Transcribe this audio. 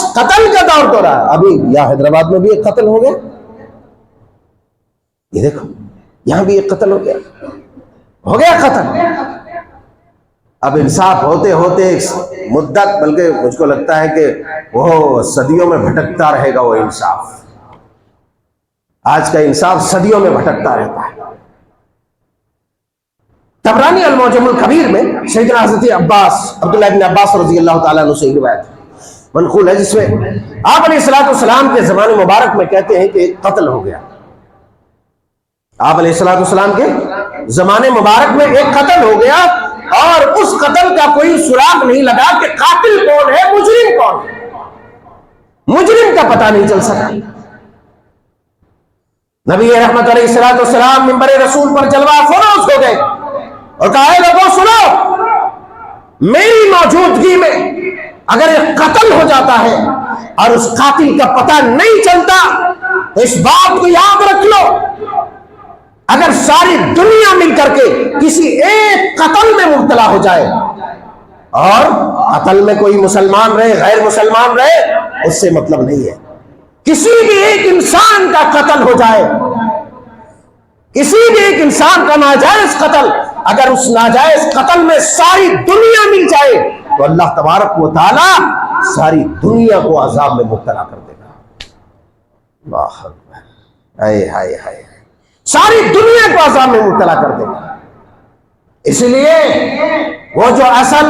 बस कत्ल का दौर तो रहा। अभी यहां हैदराबाद में भी एक कत्ल हो गया, ये देखो यहां भी एक कत्ल हो गया कत्ल। अब इंसाफ होते होते मुद्दत, बल्कि मुझको लगता है कि वो सदियों में भटकता रहेगा वो इंसाफ। आज का इंसाफ सदियों में भटकता रहता है। तबरानी अल-मुअज्जमुल कबीर में सैयदना हज़रत अब्बास अब्दुल्लाह इब्न अब्बास रज़ी अल्लाह तआला अन्हु से रिवायत मनक़ूल है, जिसमें आप अलैहिस्सलाम के ज़माने मुबारक में कहते हैं कि एक कत्ल हो गया। आप अलैहिस्सलाम के ज़माने मुबारक में एक कत्ल हो गया और उस कत्ल का कोई सुराग नहीं लगा कि कातिल कौन है, मुजरिम कौन है। मुजरिम का पता नहीं चल सका। नबी रहमत अलैहिस्सलाम मिंबर रसूल पर जलवा फरोज हो गए और कहा, लोगों सुनो, मेरी मौजूदगी में अगर एक कत्ल हो जाता है और उस कातिल का पता नहीं चलता तो इस बात को याद रख लो, अगर सारी दुनिया मिलकर के किसी एक कत्ल में मुब्तला हो जाए और कत्ल में कोई मुसलमान रहे गैर मुसलमान रहे उससे मतलब नहीं है, किसी भी एक इंसान का कत्ल हो जाए, किसी भी एक इंसान का नाजायज कत्ल, अगर उस नाजायज कत्ल में सारी दुनिया मिल जाए तो अल्लाह तबारक व तआला सारी दुनिया को अजाब में मुब्तला कर देगा। अल्लाह अकबर, हाय हाय हाय, सारी दुनिया को अजाब में मुब्तला कर देगा। इसलिए वो जो असल